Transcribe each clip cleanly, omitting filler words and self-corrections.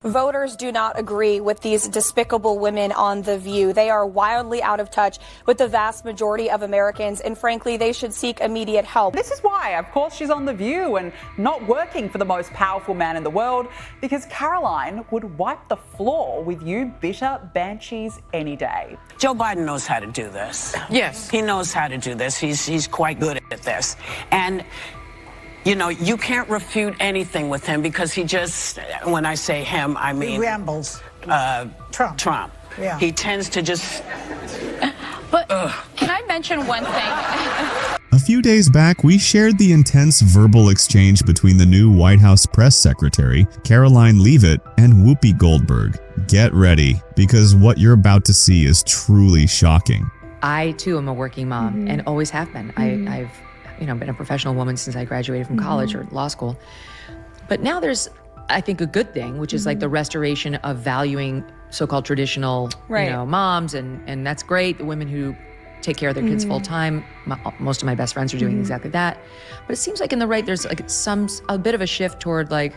Voters do not agree with these despicable women on The View. They are wildly out of touch with the vast majority of Americans, and frankly, they should seek immediate help. This is why, of course, she's on The View and not working for the most powerful man in the world, because Karoline would wipe the floor with you bitter banshees any day. Joe Biden knows how to do this. Yes. He knows how to do this. He's quite good at this. And you know, you can't refute anything with him because he just, when I say him, I mean... He rambles. Trump. Yeah. He tends to just... But can I mention one thing? A few days back, we shared the intense verbal exchange between the new White House press secretary, Karoline Leavitt, and Whoopi Goldberg. Get ready, because what you're about to see is truly shocking. I, too, am a working mom and always have been. I've been a professional woman since I graduated from college or law school. But now there's, I think, a good thing, which is like the restoration of valuing so-called traditional, moms, and that's great. The women who take care of their kids full time, most of my best friends are doing exactly that. But it seems like in the right, there's like a bit of a shift toward like,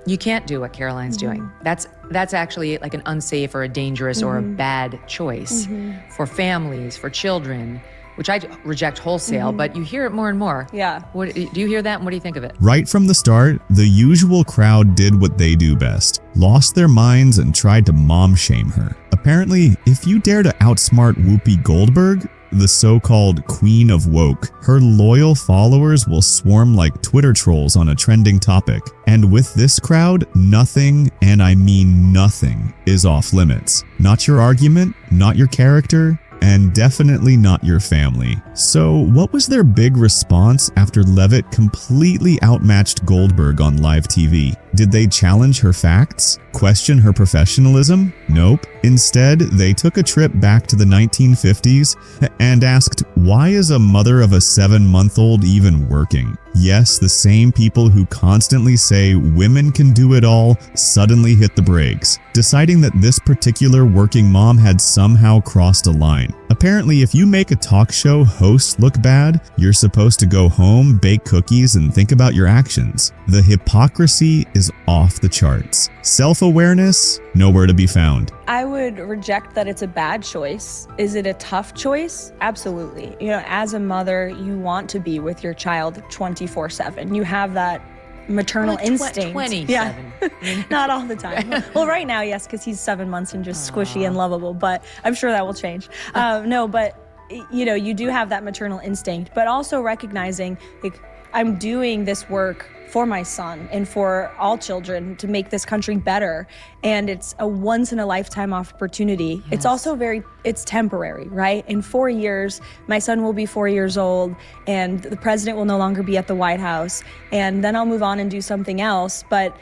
you can't do what Karoline's doing. That's actually like an unsafe or a dangerous or a bad choice for families, for children, which I reject wholesale, but you hear it more and more. Yeah. Do you hear that, and what do you think of it? Right from the start, the usual crowd did what they do best, lost their minds and tried to mom shame her. Apparently, if you dare to outsmart Whoopi Goldberg, the so-called Queen of Woke, her loyal followers will swarm like Twitter trolls on a trending topic. And with this crowd, nothing, and I mean nothing, is off limits. Not your argument, not your character, and definitely not your family. So what was their big response after Leavitt completely outmatched Goldberg on live TV? Did they challenge her facts? Question her professionalism? Nope. Instead, they took a trip back to the 1950s and asked, why is a mother of a 7-month-old even working? Yes, the same people who constantly say women can do it all suddenly hit the brakes, deciding that this particular working mom had somehow crossed a line. Apparently, if you make a talk show host look bad, you're supposed to go home, bake cookies, and think about your actions. The hypocrisy is off the charts. Self-awareness, nowhere to be found. I would reject that it's a bad choice. Is it a tough choice? Absolutely. As a mother, you want to be with your child 24/7. You have that maternal instinct. 27. Yeah. Not all the time. Well, right now, yes, because he's 7 months and just squishy and lovable, but I'm sure that will change. You do have that maternal instinct, but also recognizing, like, I'm doing this work for my son and for all children to make this country better. And it's a once-in-a-lifetime opportunity. Yes. It's also it's temporary, right? In 4 years, my son will be 4 years old and the president will no longer be at the White House. And then I'll move on and do something else. But,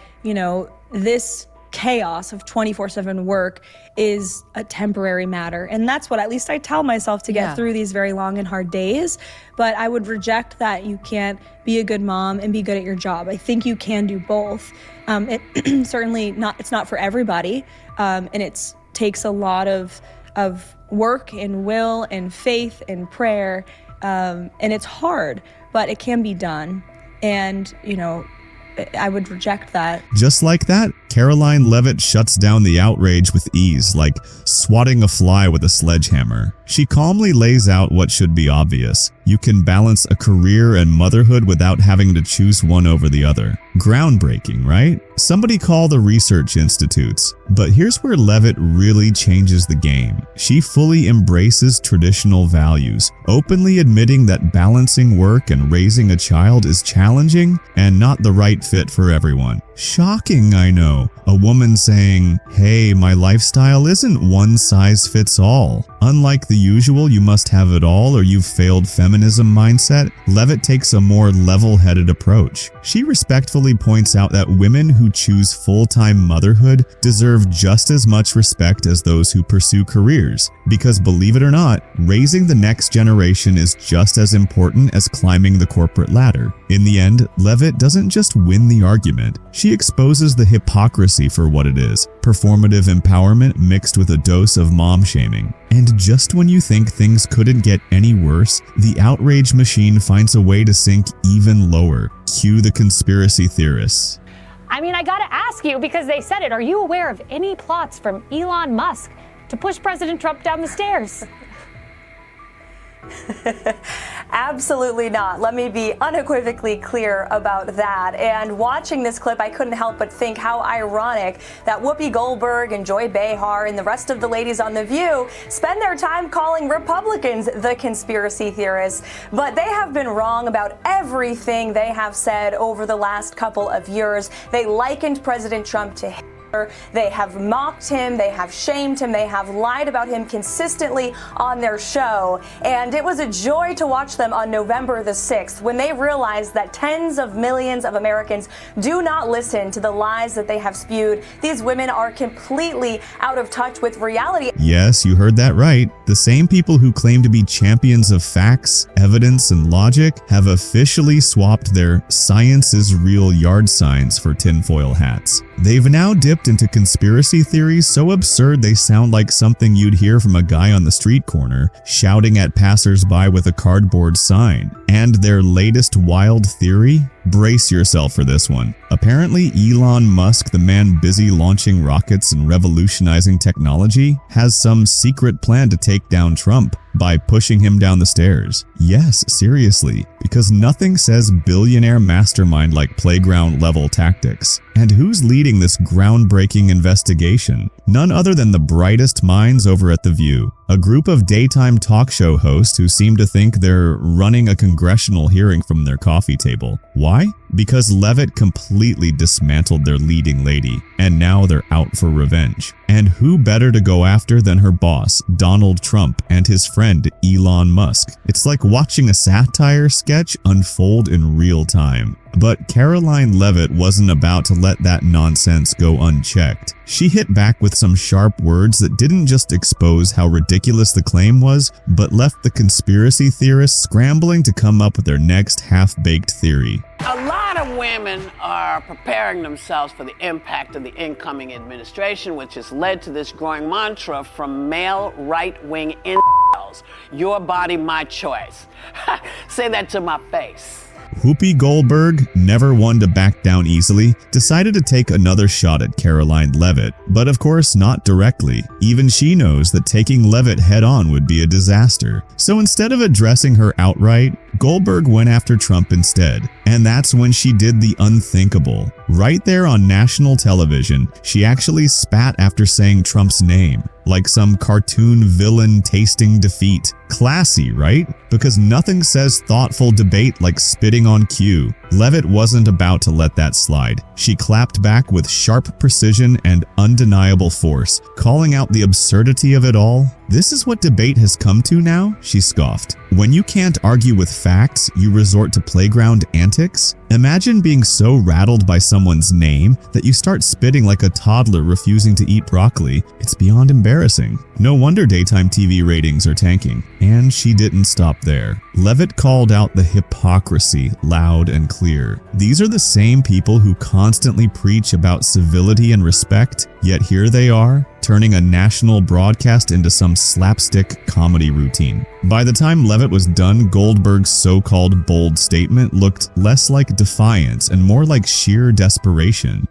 this chaos of 24/7 work is a temporary matter. And that's what at least I tell myself to get through these very long and hard days. But I would reject that you can't be a good mom and be good at your job. I think you can do both. It's not for everybody. And it takes a lot of work and will and faith and prayer. And it's hard, but it can be done. And, I would reject that. Just like that, Karoline Leavitt shuts down the outrage with ease, like swatting a fly with a sledgehammer. She calmly lays out what should be obvious. You can balance a career and motherhood without having to choose one over the other. Groundbreaking, right? Somebody call the research institutes. But here's where Leavitt really changes the game. She fully embraces traditional values, openly admitting that balancing work and raising a child is challenging and not the right fit for everyone. Shocking, I know. A woman saying, hey, my lifestyle isn't one size fits all. Unlike the usual you must have it all or you've failed feminism mindset, Leavitt takes a more level-headed approach. She respectfully points out that women who choose full-time motherhood deserve just as much respect as those who pursue careers. Because believe it or not, raising the next generation is just as important as climbing the corporate ladder. In the end, Leavitt doesn't just win the argument, she exposes the hypocrisy for what it is, performative empowerment mixed with a dose of mom shaming. And just when you think things couldn't get any worse, the outrage machine finds a way to sink even lower. Cue the conspiracy theorists. I mean, I gotta ask you, because they said it, are you aware of any plots from Elon Musk to push President Trump down the stairs? Absolutely not. Let me be unequivocally clear about that. And watching this clip, I couldn't help but think how ironic that Whoopi Goldberg and Joy Behar and the rest of the ladies on The View spend their time calling Republicans the conspiracy theorists. But they have been wrong about everything they have said over the last couple of years. They likened President Trump to Hitler. They have mocked him, they have shamed him, they have lied about him consistently on their show. And it was a joy to watch them on November the 6th when they realized that tens of millions of Americans do not listen to the lies that they have spewed. These women are completely out of touch with reality. Yes, you heard that right. The same people who claim to be champions of facts, evidence, and logic have officially swapped their "science is real" yard signs for tinfoil hats. They've now dipped into conspiracy theories so absurd they sound like something you'd hear from a guy on the street corner shouting at passersby with a cardboard sign. And their latest wild theory? Brace yourself for this one. Apparently, Elon Musk, the man busy launching rockets and revolutionizing technology, has some secret plan to take down Trump by pushing him down the stairs. Yes, seriously, because nothing says billionaire mastermind like playground level tactics. And who's leading this groundbreaking investigation? None other than the brightest minds over at The View, a group of daytime talk show hosts who seem to think they're running a congressional hearing from their coffee table. Why? Because Leavitt completely dismantled their leading lady, and now they're out for revenge. And who better to go after than her boss, Donald Trump, and his friend Elon Musk? It's like watching a satire sketch unfold in real time. But Karoline Leavitt wasn't about to let that nonsense go unchecked. She hit back with some sharp words that didn't just expose how ridiculous the claim was, but left the conspiracy theorists scrambling to come up with their next half-baked theory. A lot of women are preparing themselves for the impact of the incoming administration, which has led to this growing mantra from male right-wing incels. Your body, my choice. Say that to my face. Whoopi Goldberg, never one to back down easily, decided to take another shot at Karoline Leavitt, but of course not directly. Even she knows that taking Leavitt head-on would be a disaster. So instead of addressing her outright, Goldberg went after Trump instead. And that's when she did the unthinkable. Right there on national television, she actually spat after saying Trump's name, like some cartoon villain tasting defeat. Classy, right? Because nothing says thoughtful debate like spitting on cue. Leavitt wasn't about to let that slide. She clapped back with sharp precision and undeniable force, calling out the absurdity of it all. "This is what debate has come to now?" she scoffed. "When you can't argue with facts, you resort to playground antics? Imagine being so rattled by someone's name that you start spitting like a toddler refusing to eat broccoli. It's beyond embarrassing." No wonder daytime TV ratings are tanking. And she didn't stop there. Leavitt called out the hypocrisy loud and clear. These are the same people who constantly preach about civility and respect, yet here they are, turning a national broadcast into some slapstick comedy routine. By the time Leavitt was done, Goldberg's so-called bold statement looked less like defiance and more like sheer desperation.